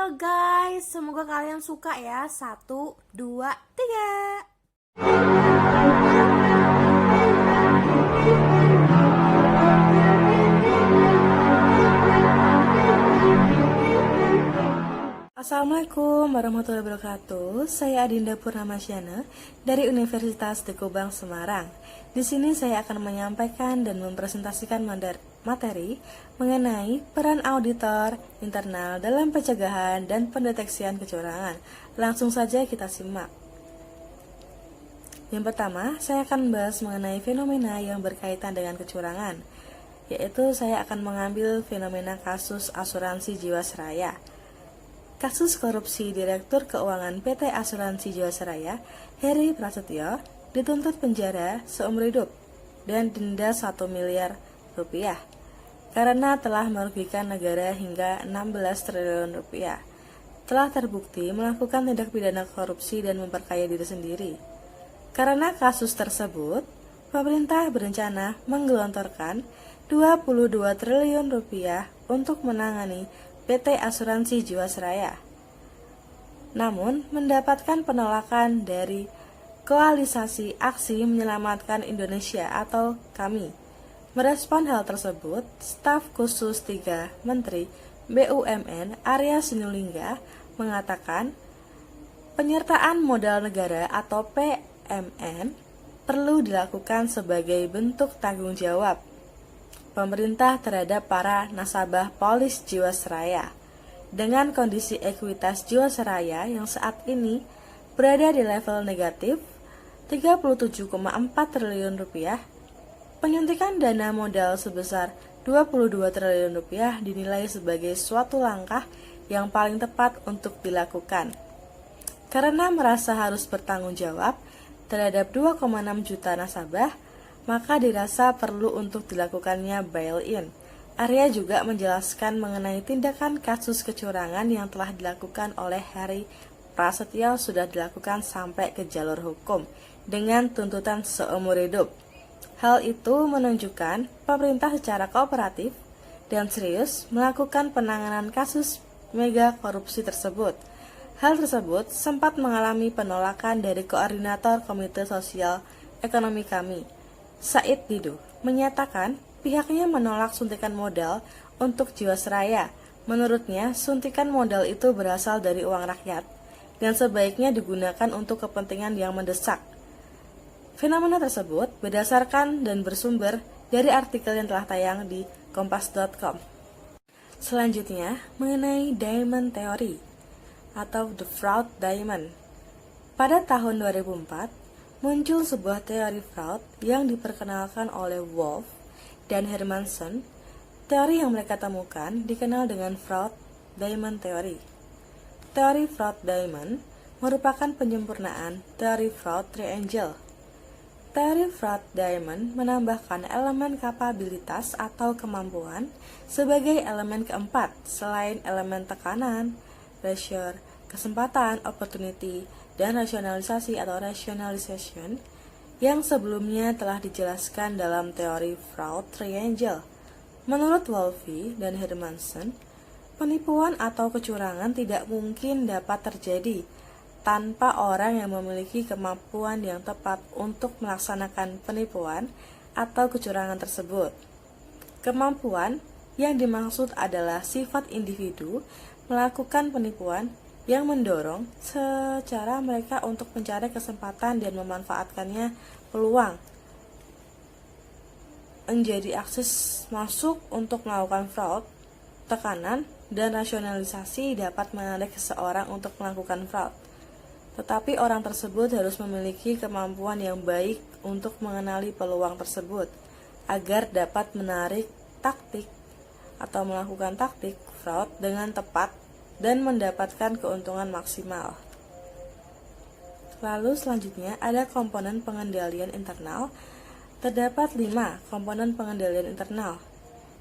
Halo guys, semoga kalian suka ya. 1, 2, 3. Assalamualaikum warahmatullahi wabarakatuh. Saya Adinda Purnamasyana dari Universitas Teguh Bang Semarang. Di sini saya akan menyampaikan dan mempresentasikan materi mengenai peran auditor internal dalam pencegahan dan pendeteksian kecurangan. Langsung saja kita simak. Yang pertama, saya akan membahas mengenai fenomena yang berkaitan dengan kecurangan, yaitu saya akan mengambil fenomena kasus asuransi Jiwasraya. Kasus korupsi Direktur Keuangan PT Asuransi Jiwasraya, Heri Prasetyo, dituntut penjara seumur hidup dan denda 1 miliar rupiah karena telah merugikan negara hingga 16 triliun rupiah. Telah terbukti melakukan tindak pidana korupsi dan memperkaya diri sendiri. Karena kasus tersebut, pemerintah berencana menggelontorkan 22 triliun rupiah untuk menangani PT Asuransi Jiwasraya. Namun, mendapatkan penolakan dari Koalisasi Aksi Menyelamatkan Indonesia atau KAMI. Merespon hal tersebut, staf khusus 3 Menteri BUMN Arya Sinulinga mengatakan penyertaan modal negara atau PMN perlu dilakukan sebagai bentuk tanggung jawab pemerintah terhadap para nasabah polis Jiwasraya. Dengan kondisi ekuitas Jiwasraya yang saat ini berada di level negatif 37,4 triliun rupiah, penyuntikan dana modal sebesar 22 triliun rupiah dinilai sebagai suatu langkah yang paling tepat untuk dilakukan. Karena merasa harus bertanggung jawab terhadap 2,6 juta nasabah, maka dirasa perlu untuk dilakukannya bail-in. Arya juga menjelaskan mengenai tindakan kasus kecurangan yang telah dilakukan oleh Heri Prasetyo sudah dilakukan sampai ke jalur hukum dengan tuntutan seumur hidup. Hal itu menunjukkan pemerintah secara kooperatif dan serius melakukan penanganan kasus mega korupsi tersebut. Hal tersebut sempat mengalami penolakan dari Koordinator Komite Sosial Ekonomi KAMI, Said Didu, menyatakan pihaknya menolak suntikan modal untuk Jiwasraya. Menurutnya, suntikan modal itu berasal dari uang rakyat dan sebaiknya digunakan untuk kepentingan yang mendesak. Fenomena tersebut berdasarkan dan bersumber dari artikel yang telah tayang di kompas.com. Selanjutnya, mengenai Diamond Theory atau The Fraud Diamond. Pada tahun 2004, muncul sebuah teori fraud yang diperkenalkan oleh Wolff dan Hermansen. Teori yang mereka temukan dikenal dengan Fraud Diamond Theory. Teori Fraud Diamond merupakan penyempurnaan teori Fraud Triangle. Teori Fraud Diamond menambahkan elemen kapabilitas atau kemampuan sebagai elemen keempat selain elemen tekanan, pressure, kesempatan, opportunity, dan rasionalisasi atau rationalization yang sebelumnya telah dijelaskan dalam teori Fraud Triangle. Menurut Wolfe dan Hermansen, penipuan atau kecurangan tidak mungkin dapat terjadi tanpa orang yang memiliki kemampuan yang tepat untuk melaksanakan penipuan atau kecurangan tersebut. Kemampuan yang dimaksud adalah sifat individu melakukan penipuan yang mendorong secara mereka untuk mencari kesempatan dan memanfaatkannya peluang menjadi akses masuk untuk melakukan fraud. Tekanan dan rasionalisasi dapat menarik seseorang untuk melakukan fraud, tetapi orang tersebut harus memiliki kemampuan yang baik untuk mengenali peluang tersebut agar dapat menarik taktik atau melakukan taktik fraud dengan tepat dan mendapatkan keuntungan maksimal. Lalu selanjutnya ada komponen pengendalian internal. Terdapat 5 komponen pengendalian internal.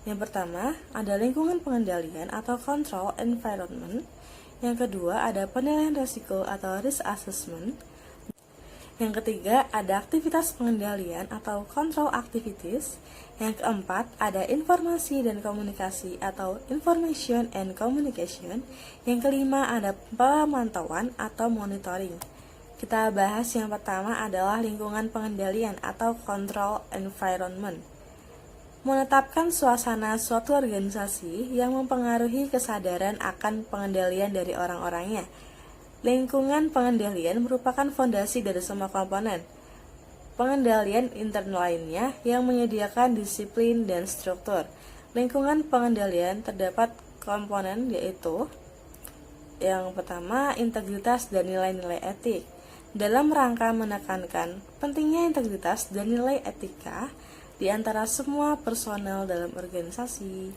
Yang pertama ada lingkungan pengendalian atau control environment. Yang kedua ada penilaian risiko atau risk assessment. Yang ketiga, ada aktivitas pengendalian atau control activities. Yang keempat, ada informasi dan komunikasi atau information and communication. Yang kelima, ada pemantauan atau monitoring. Kita bahas yang pertama adalah lingkungan pengendalian atau control environment. Menetapkan suasana suatu organisasi yang mempengaruhi kesadaran akan pengendalian dari orang-orangnya. Lingkungan pengendalian merupakan fondasi dari semua komponen pengendalian internal lainnya yang menyediakan disiplin dan struktur. Lingkungan pengendalian terdapat komponen yaitu yang pertama, integritas dan nilai-nilai etik. Dalam rangka menekankan pentingnya integritas dan nilai etika di antara semua personel dalam organisasi,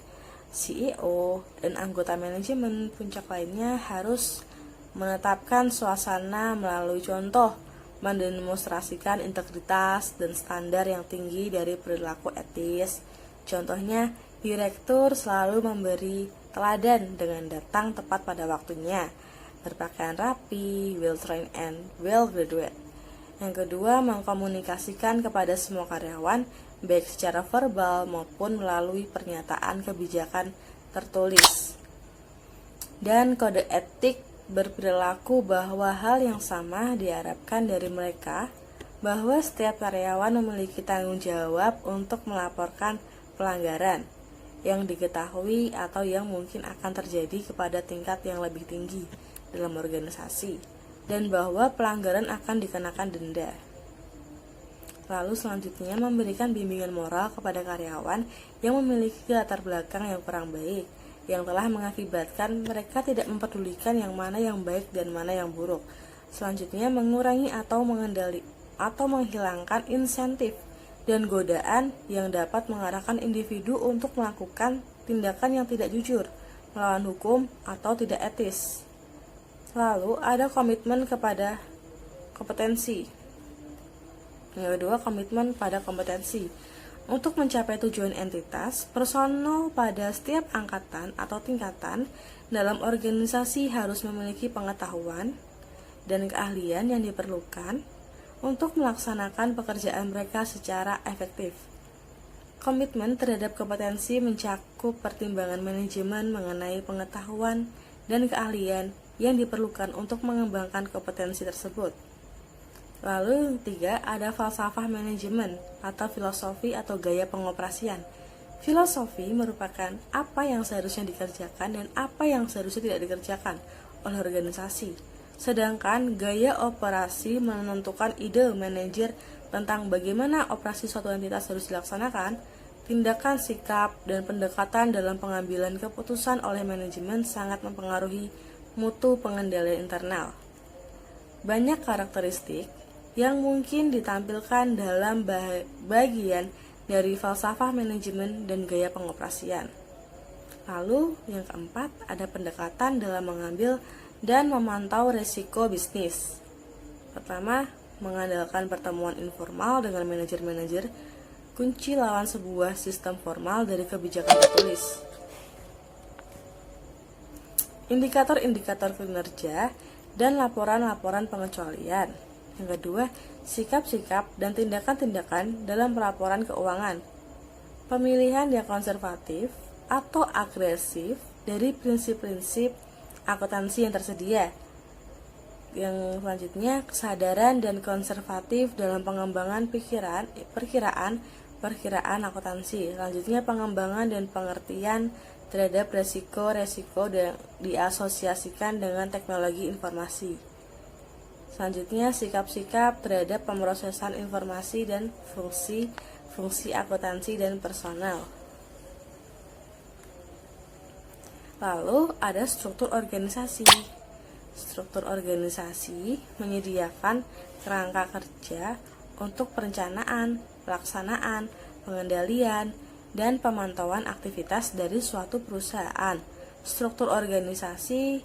CEO, dan anggota manajemen puncak lainnya harus menetapkan suasana melalui contoh, mendemonstrasikan integritas dan standar yang tinggi dari perilaku etis. Contohnya, direktur selalu memberi teladan dengan datang tepat pada waktunya, berpakaian rapi, well trained and well graduated. Yang kedua, mengkomunikasikan kepada semua karyawan baik secara verbal maupun melalui pernyataan kebijakan tertulis. Dan kode etik berperilaku bahwa hal yang sama diharapkan dari mereka, bahwa setiap karyawan memiliki tanggung jawab untuk melaporkan pelanggaran yang diketahui atau yang mungkin akan terjadi kepada tingkat yang lebih tinggi dalam organisasi, dan bahwa pelanggaran akan dikenakan denda. Lalu selanjutnya memberikan bimbingan moral kepada karyawan yang memiliki latar belakang yang kurang baik, yang telah mengakibatkan mereka tidak mempedulikan yang mana yang baik dan mana yang buruk. Selanjutnya, mengurangi atau menghilangkan insentif dan godaan yang dapat mengarahkan individu untuk melakukan tindakan yang tidak jujur, melawan hukum, atau tidak etis. Lalu, ada komitmen kepada kompetensi. Yang kedua, komitmen pada kompetensi. Untuk mencapai tujuan entitas, personel pada setiap angkatan atau tingkatan dalam organisasi harus memiliki pengetahuan dan keahlian yang diperlukan untuk melaksanakan pekerjaan mereka secara efektif. Komitmen terhadap kompetensi mencakup pertimbangan manajemen mengenai pengetahuan dan keahlian yang diperlukan untuk mengembangkan kompetensi tersebut. Lalu yang ketiga, ada falsafah manajemen atau filosofi atau gaya pengoperasian. Filosofi merupakan apa yang seharusnya dikerjakan dan apa yang seharusnya tidak dikerjakan oleh organisasi. Sedangkan gaya operasi menentukan ide manajer tentang bagaimana operasi suatu entitas harus dilaksanakan. Tindakan, sikap, dan pendekatan dalam pengambilan keputusan oleh manajemen sangat mempengaruhi mutu pengendalian internal. Banyak karakteristik yang mungkin ditampilkan dalam bagian dari falsafah manajemen dan gaya pengoperasian. Lalu, yang keempat, ada pendekatan dalam mengambil dan memantau resiko bisnis. Pertama, mengandalkan pertemuan informal dengan manajer-manajer, kunci lawan sebuah sistem formal dari kebijakan tertulis. Indikator-indikator kinerja dan laporan-laporan pengecualian. Yang kedua, sikap-sikap dan tindakan-tindakan dalam pelaporan keuangan. Pemilihan yang konservatif atau agresif dari prinsip-prinsip akuntansi yang tersedia. Yang selanjutnya, kesadaran dan konservatif dalam pengembangan perkiraan akuntansi. Selanjutnya, pengembangan dan pengertian terhadap resiko-resiko yang diasosiasikan dengan teknologi informasi. Selanjutnya, sikap-sikap terhadap pemrosesan informasi dan fungsi akuntansi dan personal. Lalu, ada struktur organisasi. Struktur organisasi menyediakan kerangka kerja untuk perencanaan, pelaksanaan, pengendalian, dan pemantauan aktivitas dari suatu perusahaan. Struktur organisasi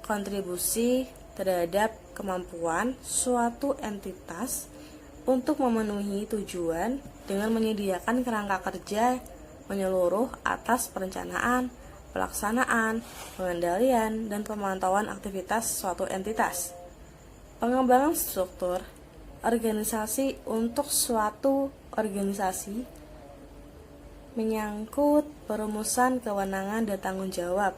kontribusi terhadap kemampuan suatu entitas untuk memenuhi tujuan dengan menyediakan kerangka kerja menyeluruh atas perencanaan, pelaksanaan, pengendalian, dan pemantauan aktivitas suatu entitas. Pengembangan struktur organisasi untuk suatu organisasi menyangkut perumusan kewenangan dan tanggung jawab,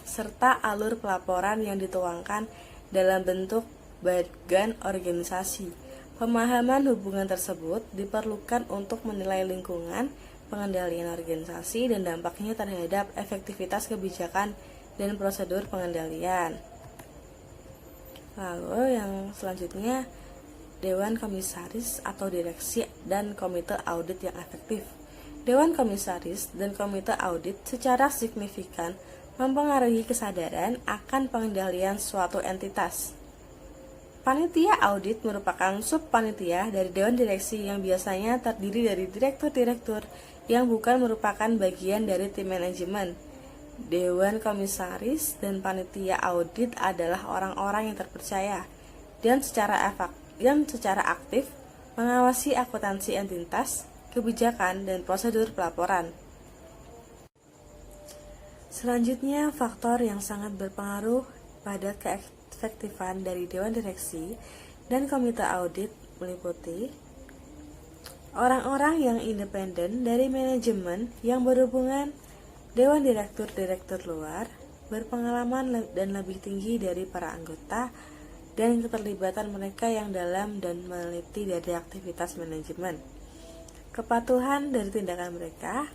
serta alur pelaporan yang dituangkan dalam bentuk bagan organisasi. Pemahaman hubungan tersebut diperlukan untuk menilai lingkungan pengendalian organisasi dan dampaknya terhadap efektivitas kebijakan dan prosedur pengendalian. Lalu yang selanjutnya, Dewan Komisaris atau Direksi dan Komite Audit yang efektif. Dewan Komisaris dan Komite Audit secara signifikan mempengaruhi kesadaran akan pengendalian suatu entitas. Panitia audit merupakan subpanitia dari Dewan Direksi yang biasanya terdiri dari direktur-direktur yang bukan merupakan bagian dari tim manajemen. Dewan Komisaris dan Panitia Audit adalah orang-orang yang terpercaya dan secara aktif mengawasi akuntansi entitas, kebijakan, dan prosedur pelaporan. Selanjutnya, faktor yang sangat berpengaruh pada keefektifan dari Dewan Direksi dan Komite Audit meliputi orang-orang yang independen dari manajemen yang berhubungan. Dewan Direktur-Direktur luar berpengalaman dan lebih tinggi dari para anggota dan keterlibatan mereka yang dalam dan meneliti dari aktivitas manajemen. Kepatuhan dari tindakan mereka,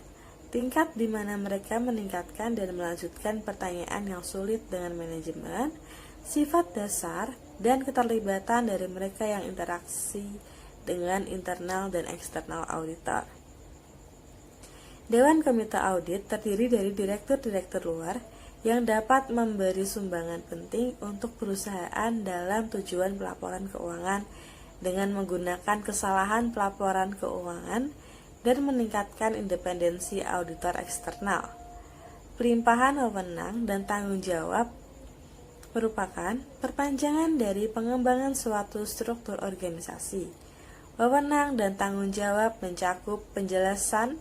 tingkat di mana mereka meningkatkan dan melanjutkan pertanyaan yang sulit dengan manajemen, sifat dasar, dan keterlibatan dari mereka yang interaksi dengan internal dan eksternal auditor. Dewan Komite Audit terdiri dari direktur-direktur luar yang dapat memberi sumbangan penting untuk perusahaan dalam tujuan pelaporan keuangan dengan menggunakan kesalahan pelaporan keuangan dan meningkatkan independensi auditor eksternal. Pelimpahan wewenang dan tanggung jawab merupakan perpanjangan dari pengembangan suatu struktur organisasi. Wewenang dan tanggung jawab mencakup penjelasan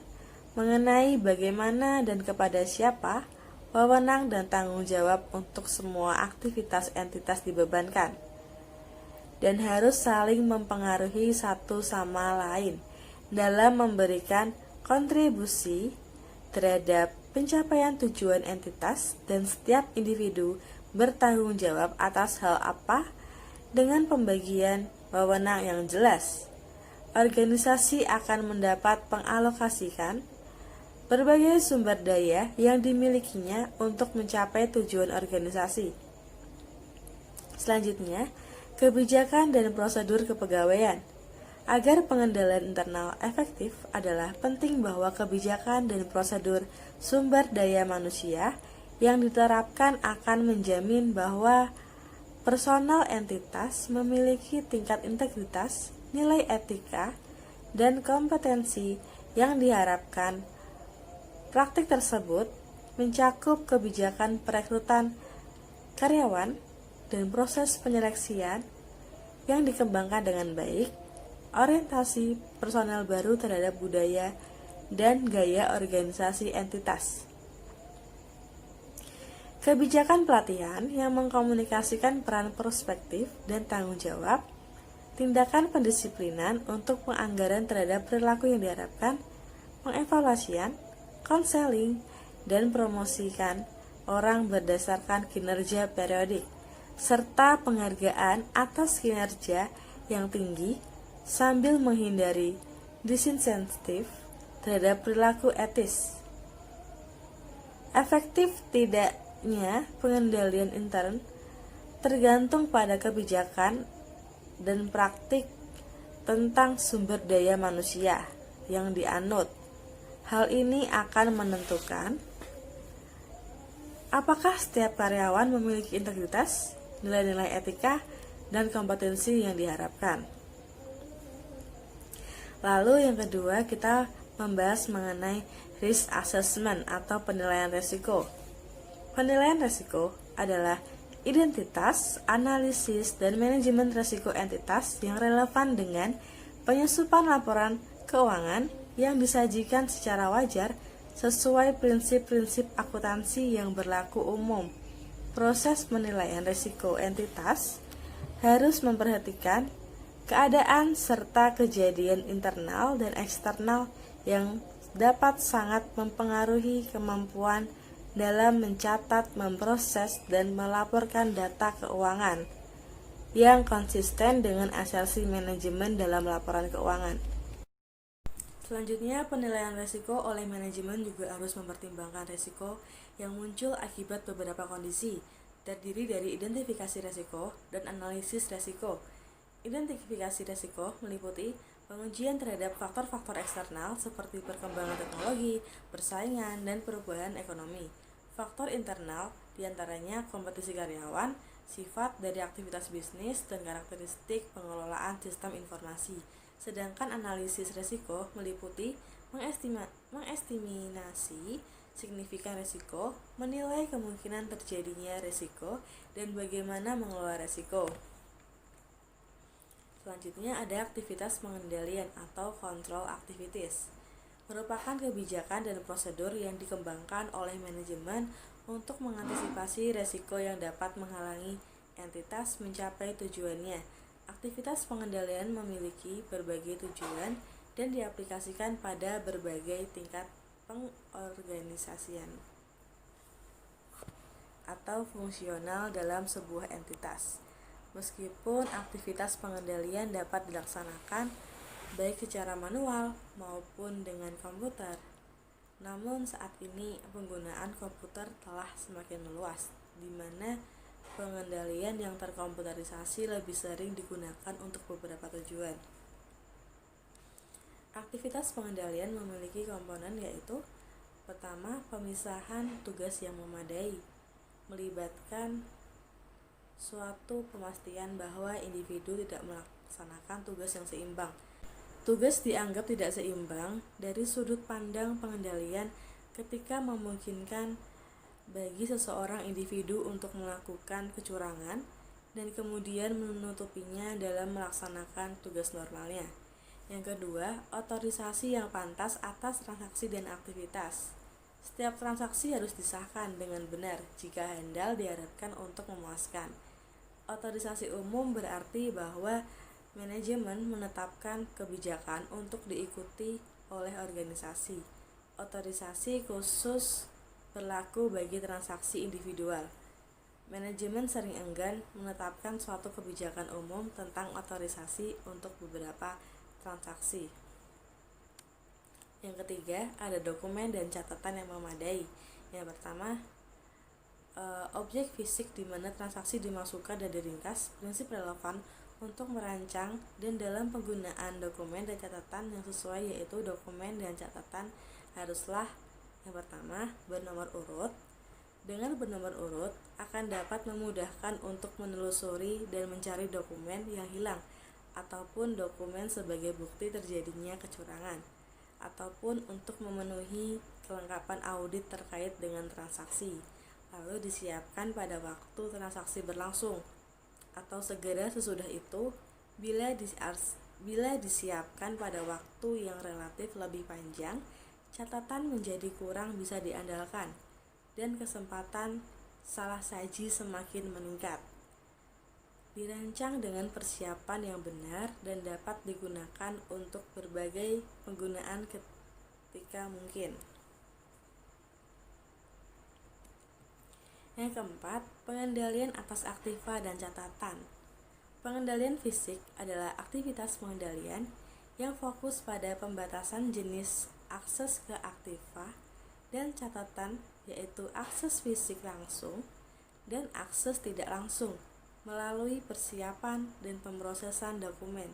mengenai bagaimana dan kepada siapa wewenang dan tanggung jawab untuk semua aktivitas entitas dibebankan, dan harus saling mempengaruhi satu sama lain dalam memberikan kontribusi terhadap pencapaian tujuan entitas, dan setiap individu bertanggung jawab atas hal apa dengan pembagian wewenang yang jelas. Organisasi akan mendapat pengalokasikan berbagai sumber daya yang dimilikinya untuk mencapai tujuan organisasi. Selanjutnya, kebijakan dan prosedur kepegawaian. Agar pengendalian internal efektif adalah penting bahwa kebijakan dan prosedur sumber daya manusia yang diterapkan akan menjamin bahwa personal entitas memiliki tingkat integritas, nilai etika, dan kompetensi yang diharapkan. Praktik tersebut mencakup kebijakan perekrutan karyawan dan proses penyeleksian yang dikembangkan dengan baik, orientasi personel baru terhadap budaya dan gaya organisasi entitas. Kebijakan pelatihan yang mengkomunikasikan peran perspektif dan tanggung jawab, tindakan pendisiplinan untuk penganggaran terhadap perilaku yang diharapkan, pengevaluasian, konseling, dan promosikan orang berdasarkan kinerja periodik, serta penghargaan atas kinerja yang tinggi sambil menghindari disinsentif terhadap perilaku etis. Efektif tidaknya pengendalian intern tergantung pada kebijakan dan praktik tentang sumber daya manusia yang dianut. Hal ini akan menentukan apakah setiap karyawan memiliki integritas, nilai-nilai etika, dan kompetensi yang diharapkan. Lalu yang kedua, kita membahas mengenai risk assessment atau penilaian risiko. Penilaian risiko adalah identitas, analisis, dan manajemen risiko entitas yang relevan dengan penyusupan laporan keuangan yang disajikan secara wajar sesuai prinsip-prinsip akuntansi yang berlaku umum. Proses penilaian risiko entitas harus memperhatikan keadaan serta kejadian internal dan eksternal yang dapat sangat mempengaruhi kemampuan dalam mencatat, memproses, dan melaporkan data keuangan yang konsisten dengan esensi manajemen dalam laporan keuangan. Selanjutnya, penilaian risiko oleh manajemen juga harus mempertimbangkan risiko yang muncul akibat beberapa kondisi, terdiri dari identifikasi risiko dan analisis risiko. Identifikasi risiko meliputi pengujian terhadap faktor-faktor eksternal seperti perkembangan teknologi, persaingan, dan perubahan ekonomi. Faktor internal diantaranya kompetisi karyawan, sifat dari aktivitas bisnis, dan karakteristik pengelolaan sistem informasi. Sedangkan analisis risiko meliputi mengestimasi signifikan risiko, menilai kemungkinan terjadinya risiko, dan bagaimana mengelola risiko. Selanjutnya ada aktivitas pengendalian atau control activities. Merupakan kebijakan dan prosedur yang dikembangkan oleh manajemen untuk mengantisipasi risiko yang dapat menghalangi entitas mencapai tujuannya. Aktivitas pengendalian memiliki berbagai tujuan dan diaplikasikan pada berbagai tingkat pengorganisasian atau fungsional dalam sebuah entitas. Meskipun aktivitas pengendalian dapat dilaksanakan baik secara manual maupun dengan komputer, namun saat ini penggunaan komputer telah semakin meluas, di mana pengendalian yang terkomputerisasi lebih sering digunakan untuk beberapa tujuan. Aktivitas pengendalian memiliki komponen yaitu: pertama, pemisahan tugas yang memadai, melibatkan suatu pemastian bahwa individu tidak melaksanakan tugas yang seimbang. Tugas dianggap tidak seimbang dari sudut pandang pengendalian ketika memungkinkan bagi seseorang individu untuk melakukan kecurangan dan kemudian menutupinya dalam melaksanakan tugas normalnya. Yang kedua, otorisasi yang pantas atas transaksi dan aktivitas. Setiap transaksi harus disahkan dengan benar jika handal diharapkan untuk memuaskan. Otorisasi umum berarti bahwa manajemen menetapkan kebijakan untuk diikuti oleh organisasi. Otorisasi khusus berlaku bagi transaksi individual. Manajemen sering enggan menetapkan suatu kebijakan umum tentang otorisasi untuk beberapa transaksi. Yang ketiga, ada dokumen dan catatan yang memadai. Yang pertama, objek fisik di mana transaksi dimasukkan dan diringkas, prinsip relevan untuk merancang dan dalam penggunaan dokumen dan catatan yang sesuai, yaitu dokumen dan catatan haruslah yang pertama bernomor urut. Dengan bernomor urut akan dapat memudahkan untuk menelusuri dan mencari dokumen yang hilang ataupun dokumen sebagai bukti terjadinya kecurangan, ataupun untuk memenuhi kelengkapan audit terkait dengan transaksi, lalu disiapkan pada waktu transaksi berlangsung, atau segera sesudah itu bila disiapkan pada waktu yang relatif lebih panjang, catatan menjadi kurang bisa diandalkan, dan kesempatan salah saji semakin meningkat. Dirancang dengan persiapan yang benar dan dapat digunakan untuk berbagai penggunaan ketika mungkin. Yang keempat, pengendalian atas aktiva dan catatan. Pengendalian fisik adalah aktivitas pengendalian yang fokus pada pembatasan jenis akses ke aktiva dan catatan, yaitu akses fisik langsung dan akses tidak langsung melalui persiapan dan pemrosesan dokumen,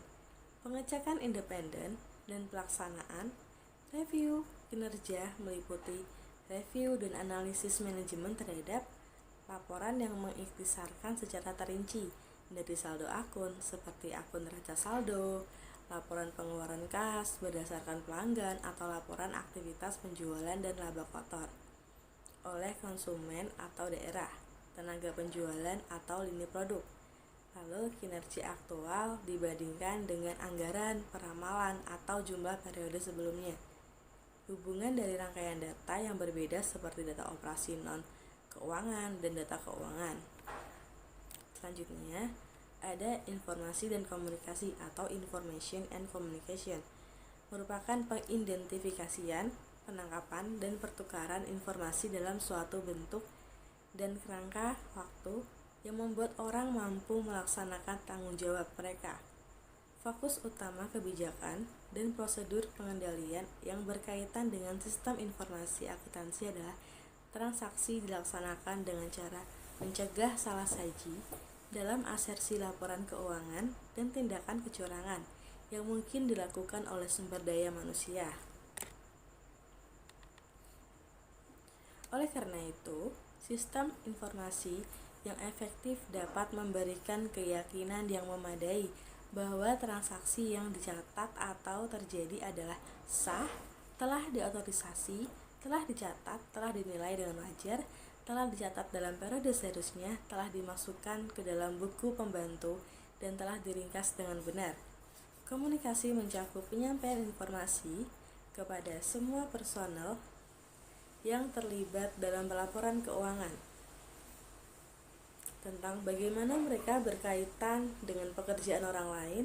pengecekan independen, dan pelaksanaan. Review kinerja meliputi review dan analisis manajemen terhadap laporan yang mengikhtisarkan secara terinci dari saldo akun seperti akun neraca saldo, laporan pengeluaran kas berdasarkan pelanggan, atau laporan aktivitas penjualan dan laba kotor oleh konsumen atau daerah, tenaga penjualan atau lini produk. Lalu kinerja aktual dibandingkan dengan anggaran, peramalan, atau jumlah periode sebelumnya. Hubungan dari rangkaian data yang berbeda seperti data operasi non keuangan dan data keuangan. Selanjutnya, ada informasi dan komunikasi atau information and communication, merupakan pengidentifikasian, penangkapan, dan pertukaran informasi dalam suatu bentuk dan kerangka waktu yang membuat orang mampu melaksanakan tanggung jawab mereka. Fokus utama kebijakan dan prosedur pengendalian yang berkaitan dengan sistem informasi akuntansi adalah transaksi dilaksanakan dengan cara mencegah salah saji dalam asersi laporan keuangan dan tindakan kecurangan yang mungkin dilakukan oleh sumber daya manusia. Oleh karena itu, sistem informasi yang efektif dapat memberikan keyakinan yang memadai bahwa transaksi yang dicatat atau terjadi adalah sah, telah diotorisasi, telah dicatat, telah dinilai dengan wajar, telah dicatat dalam periode seharusnya, telah dimasukkan ke dalam buku pembantu, dan telah diringkas dengan benar. Komunikasi mencakup penyampaian informasi kepada semua personel yang terlibat dalam pelaporan keuangan tentang bagaimana mereka berkaitan dengan pekerjaan orang lain,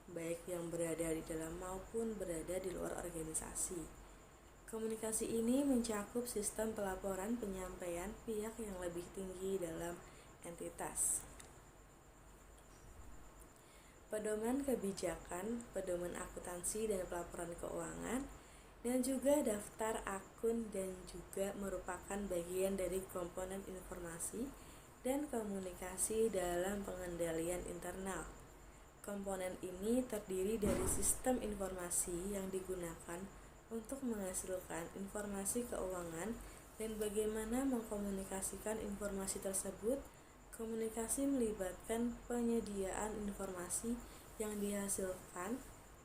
baik yang berada di dalam maupun berada di luar organisasi. Komunikasi ini mencakup sistem pelaporan penyampaian pihak yang lebih tinggi dalam entitas. Pedoman kebijakan, pedoman akuntansi dan pelaporan keuangan, dan juga daftar akun dan juga merupakan bagian dari komponen informasi dan komunikasi dalam pengendalian internal. Komponen ini terdiri dari sistem informasi yang digunakan untuk menghasilkan informasi keuangan dan bagaimana mengkomunikasikan informasi tersebut. Komunikasi melibatkan penyediaan informasi yang dihasilkan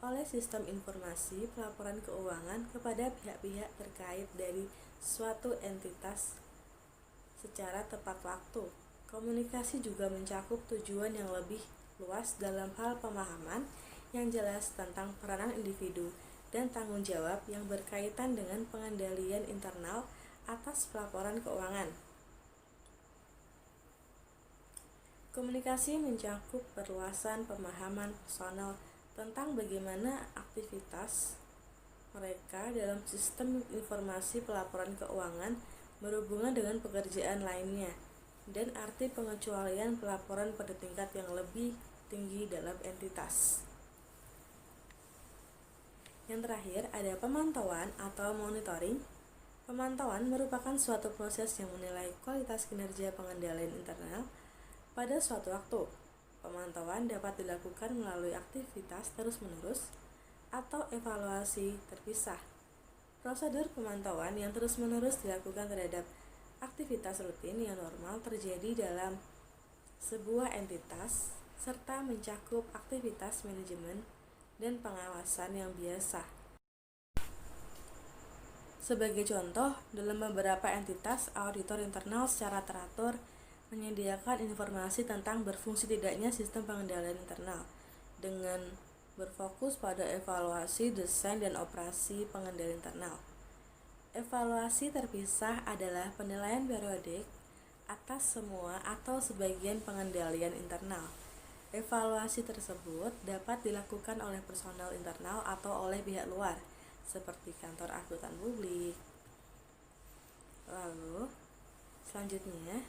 oleh sistem informasi pelaporan keuangan kepada pihak-pihak terkait dari suatu entitas secara tepat waktu. Komunikasi juga mencakup tujuan yang lebih luas dalam hal pemahaman yang jelas tentang peranan individu dan tanggung jawab yang berkaitan dengan pengendalian internal atas pelaporan keuangan. Komunikasi mencakup perluasan pemahaman personal tentang bagaimana aktivitas mereka dalam sistem informasi pelaporan keuangan berhubungan dengan pekerjaan lainnya, dan arti pengecualian pelaporan pada tingkat yang lebih tinggi dalam entitas. Yang terakhir ada pemantauan atau monitoring. Pemantauan merupakan suatu proses yang menilai kualitas kinerja pengendalian internal pada suatu waktu. Pemantauan dapat dilakukan melalui aktivitas terus-menerus atau evaluasi terpisah. Prosedur pemantauan yang terus-menerus dilakukan terhadap aktivitas rutin yang normal terjadi dalam sebuah entitas serta mencakup aktivitas manajemen dan pengawasan yang biasa. Sebagai contoh, dalam beberapa entitas, auditor internal secara teratur menyediakan informasi tentang berfungsi tidaknya sistem pengendalian internal dengan berfokus pada evaluasi, desain, dan operasi pengendalian internal. Evaluasi terpisah adalah penilaian periodik atas semua atau sebagian pengendalian internal. Evaluasi tersebut dapat dilakukan oleh personel internal atau oleh pihak luar, seperti kantor akuntan publik. Lalu, selanjutnya,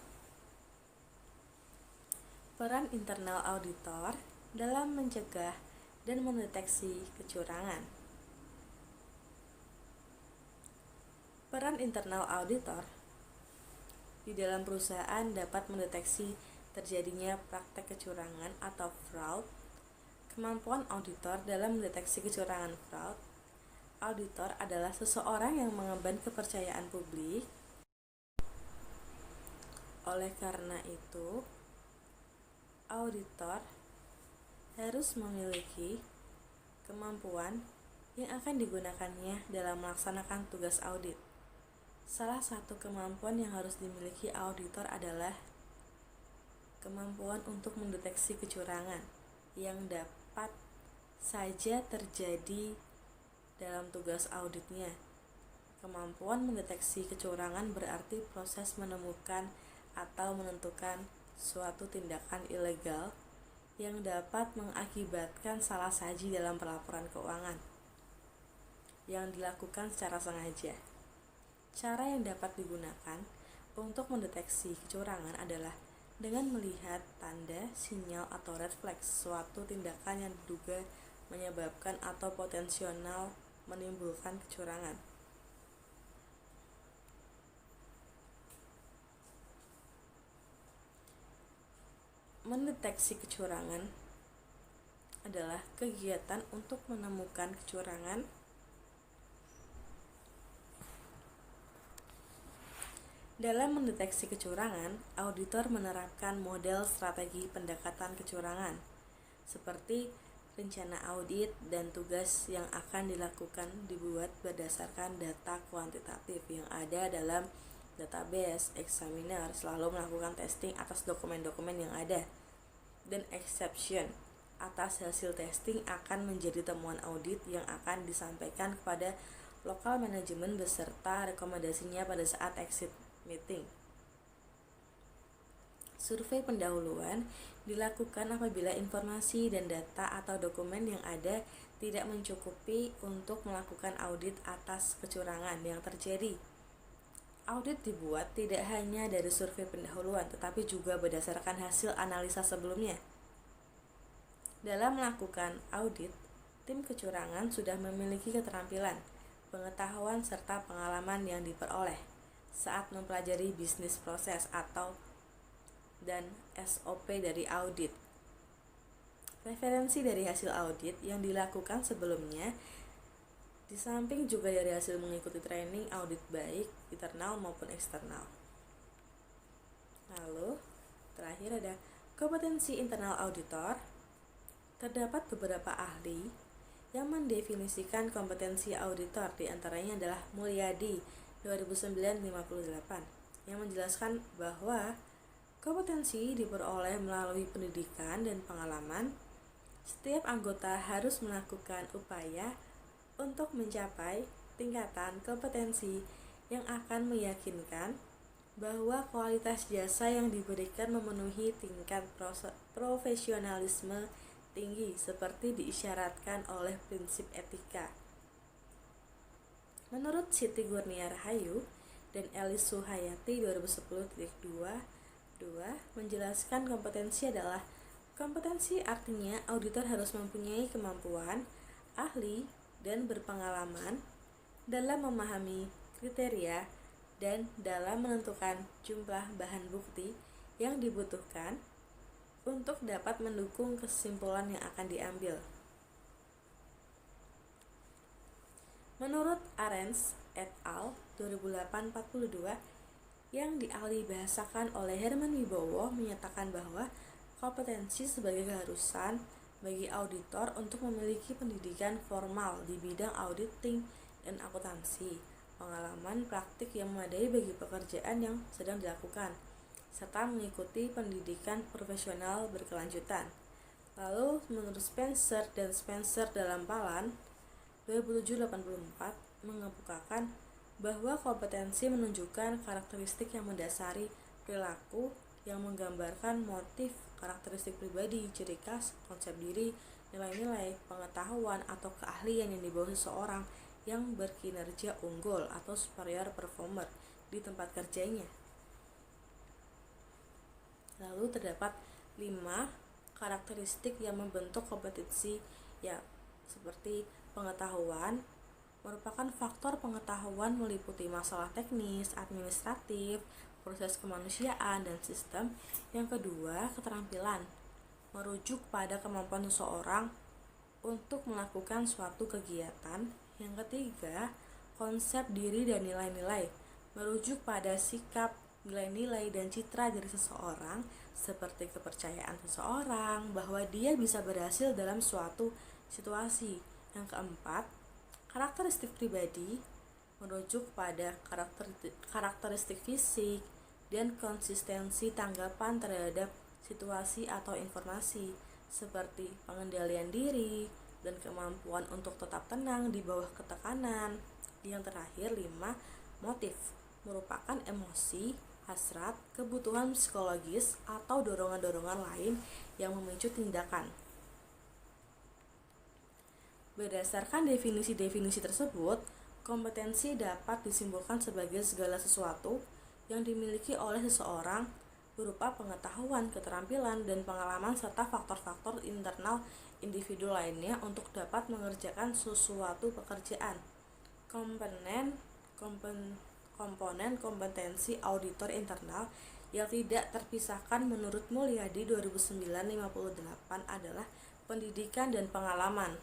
peran internal auditor dalam mencegah dan mendeteksi kecurangan. Peran internal auditor di dalam perusahaan dapat mendeteksi terjadinya praktek kecurangan atau fraud. Kemampuan auditor dalam mendeteksi kecurangan fraud. Auditor adalah seseorang yang mengemban kepercayaan publik. Oleh karena itu, auditor harus memiliki kemampuan yang akan digunakannya dalam melaksanakan tugas audit. Salah satu kemampuan yang harus dimiliki auditor adalah kemampuan untuk mendeteksi kecurangan yang dapat saja terjadi dalam tugas auditnya. Kemampuan mendeteksi kecurangan berarti proses menemukan atau menentukan suatu tindakan ilegal yang dapat mengakibatkan salah saji dalam pelaporan keuangan yang dilakukan secara sengaja. Cara yang dapat digunakan untuk mendeteksi kecurangan adalah dengan melihat tanda, sinyal, atau red flag suatu tindakan yang diduga menyebabkan atau potensial menimbulkan kecurangan. Mendeteksi kecurangan adalah kegiatan untuk menemukan kecurangan Dalam mendeteksi kecurangan, auditor menerapkan model strategi pendekatan kecurangan, seperti rencana audit dan tugas yang akan dilakukan dibuat berdasarkan data kuantitatif yang ada dalam database. Examiner selalu melakukan testing atas dokumen-dokumen yang ada, dan exception atas hasil testing akan menjadi temuan audit yang akan disampaikan kepada lokal manajemen beserta rekomendasinya pada saat exit meeting. Survei pendahuluan dilakukan apabila informasi dan data atau dokumen yang ada tidak mencukupi untuk melakukan audit atas kecurangan yang terjadi. Audit dibuat tidak hanya dari survei pendahuluan, tetapi juga berdasarkan hasil analisa sebelumnya. Dalam melakukan audit, tim kecurangan sudah memiliki keterampilan, pengetahuan, serta pengalaman yang diperoleh saat mempelajari bisnis proses dan SOP dari audit. Referensi dari hasil audit yang dilakukan sebelumnya, di samping juga dari hasil mengikuti training audit baik internal maupun eksternal. Lalu, terakhir ada kompetensi internal auditor. Terdapat beberapa ahli yang mendefinisikan kompetensi auditor, di antaranya adalah Mulyadi 2009-58 yang menjelaskan bahwa kompetensi diperoleh melalui pendidikan dan pengalaman. Setiap anggota harus melakukan upaya untuk mencapai tingkatan kompetensi yang akan meyakinkan bahwa kualitas jasa yang diberikan memenuhi tingkat profesionalisme tinggi seperti diisyaratkan oleh prinsip etika. Menurut Siti Gurnia Rahayu dan Elis Suhayati 2010.2 menjelaskan kompetensi adalah kompetensi artinya auditor harus mempunyai kemampuan, ahli, dan berpengalaman dalam memahami kriteria dan dalam menentukan jumlah bahan bukti yang dibutuhkan untuk dapat mendukung kesimpulan yang akan diambil. Menurut Arens et al. 2008-42 yang dialih bahasakan oleh Herman Wibowo menyatakan bahwa kompetensi sebagai keharusan bagi auditor untuk memiliki pendidikan formal di bidang auditing dan akuntansi, pengalaman praktik yang memadai bagi pekerjaan yang sedang dilakukan, serta mengikuti pendidikan profesional berkelanjutan. Lalu menurut Spencer dan Spencer dalam Palan 2007-84 mengemukakan bahwa kompetensi menunjukkan karakteristik yang mendasari perilaku yang menggambarkan motif, karakteristik pribadi, ciri khas, konsep diri, nilai-nilai, pengetahuan, atau keahlian yang dibawa seseorang yang berkinerja unggul atau superior performer di tempat kerjanya. Lalu terdapat 5 karakteristik yang membentuk kompetensi, ya, seperti pengetahuan merupakan faktor pengetahuan meliputi masalah teknis, administratif, proses kemanusiaan, dan sistem. Yang kedua, keterampilan merujuk pada kemampuan seseorang untuk melakukan suatu kegiatan. Yang ketiga, konsep diri dan nilai-nilai merujuk pada sikap, nilai-nilai, dan citra diri seseorang, seperti kepercayaan seseorang bahwa dia bisa berhasil dalam suatu situasi. Yang keempat, karakteristik pribadi merujuk pada karakteristik fisik dan konsistensi tanggapan terhadap situasi atau informasi, seperti pengendalian diri dan kemampuan untuk tetap tenang di bawah ketekanan. Yang terakhir, 5, motif merupakan emosi hasrat, kebutuhan psikologis, atau dorongan-dorongan lain yang memicu tindakan. Berdasarkan definisi-definisi tersebut, kompetensi dapat disimpulkan sebagai segala sesuatu yang dimiliki oleh seseorang berupa pengetahuan, keterampilan, dan pengalaman serta faktor-faktor internal individu lainnya untuk dapat mengerjakan sesuatu pekerjaan. Komponen kompetensi auditor internal yang tidak terpisahkan menurut Mulyadi 2009-58 adalah pendidikan dan pengalaman.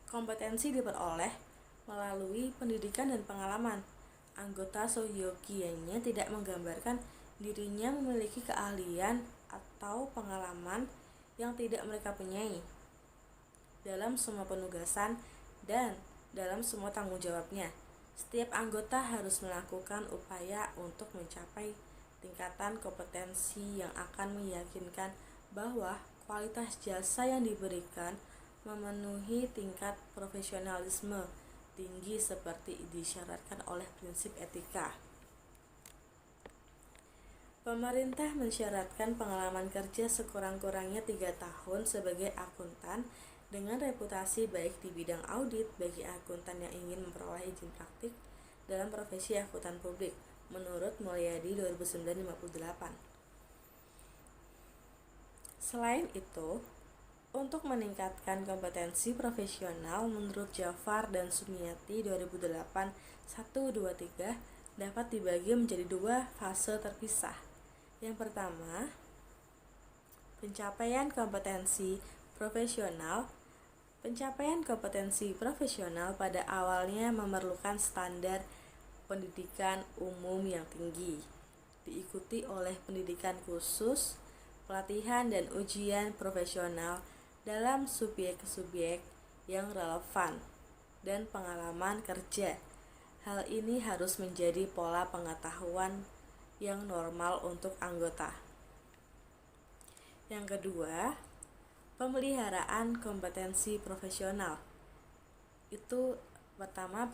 Kompetensi diperoleh melalui pendidikan dan pengalaman. Anggota seyogianya tidak menggambarkan dirinya memiliki keahlian atau pengalaman yang tidak mereka punyai dalam semua penugasan dan dalam semua tanggung jawabnya. Setiap anggota harus melakukan upaya untuk mencapai tingkatan kompetensi yang akan meyakinkan bahwa kualitas jasa yang diberikan memenuhi tingkat profesionalisme tinggi seperti disyaratkan oleh prinsip etika. Pemerintah mensyaratkan pengalaman kerja sekurang-kurangnya 3 tahun sebagai akuntan dengan reputasi baik di bidang audit bagi akuntan yang ingin memperoleh izin praktik dalam profesi akuntan publik menurut Mulyadi 2009-58. Selain itu, untuk meningkatkan kompetensi profesional menurut Jafar dan Sumiati 2008 123 dapat dibagi menjadi 2 fase terpisah. Yang pertama, pencapaian kompetensi profesional. Pencapaian kompetensi profesional pada awalnya memerlukan standar pendidikan umum yang tinggi, diikuti oleh pendidikan khusus, pelatihan dan ujian profesional dalam subjek-subjek yang relevan, dan pengalaman kerja. Hal ini harus menjadi pola pengetahuan yang normal untuk anggota. Yang kedua, pemeliharaan kompetensi profesional. Itu pertama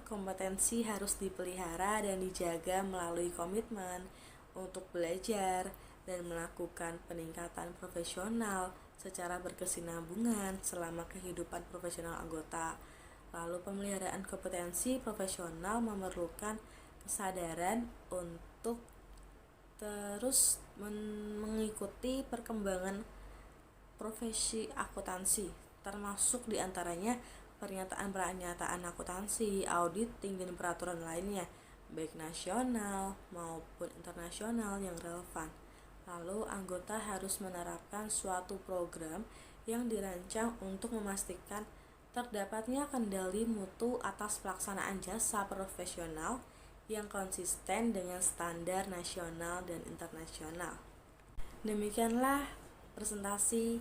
kompetensi harus dipelihara dan dijaga melalui komitmen untuk belajar dan melakukan peningkatan profesional secara berkesinambungan selama kehidupan profesional anggota. Lalu pemeliharaan kompetensi profesional memerlukan kesadaran untuk terus mengikuti perkembangan profesi akuntansi, termasuk diantaranya pernyataan-pernyataan akuntansi, auditing, dan peraturan lainnya, baik nasional maupun internasional yang relevan. Lalu anggota harus menerapkan suatu program yang dirancang untuk memastikan terdapatnya kendali mutu atas pelaksanaan jasa profesional yang konsisten dengan standar nasional dan internasional. Demikianlah presentasi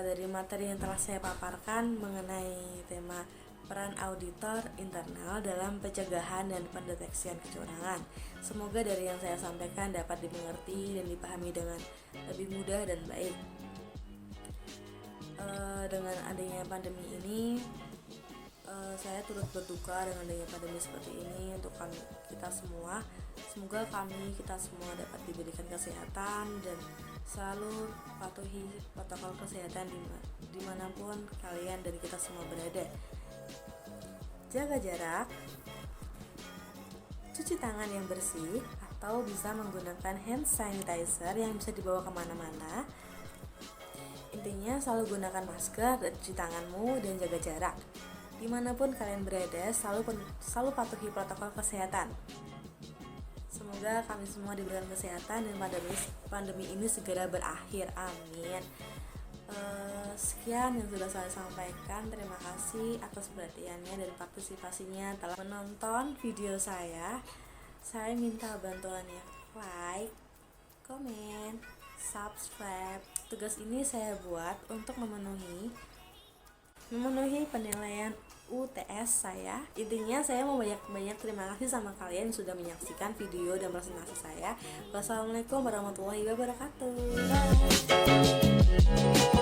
dari materi yang telah saya paparkan mengenai tema peran auditor internal dalam pencegahan dan pendeteksian kecurangan. Semoga dari yang saya sampaikan dapat dimengerti dan dipahami dengan lebih mudah dan baik. Dengan adanya pandemi ini, saya turut berduka dengan adanya pandemi seperti ini untuk kita semua. Semoga kita semua dapat diberikan kesehatan dan selalu patuhi protokol kesehatan dimanapun kalian dan kita semua berada. Jaga jarak, cuci tangan yang bersih, atau bisa menggunakan hand sanitizer yang bisa dibawa kemana-mana. Intinya selalu gunakan masker dan cuci tanganmu dan jaga jarak. Dimanapun kalian berada, selalu patuhi protokol kesehatan. Semoga kami semua diberikan kesehatan dan pandemi ini segera berakhir. Amin. Sekian yang sudah saya sampaikan. Terima kasih atas perhatiannya dan partisipasinya telah menonton video saya. Saya minta bantuannya like, komen, subscribe. Tugas ini saya buat untuk memenuhi penilaian UTS saya. Intinya saya mau banyak terima kasih sama kalian yang sudah menyaksikan video dan presentasi saya. Wassalamualaikum warahmatullahi wabarakatuh. Bye.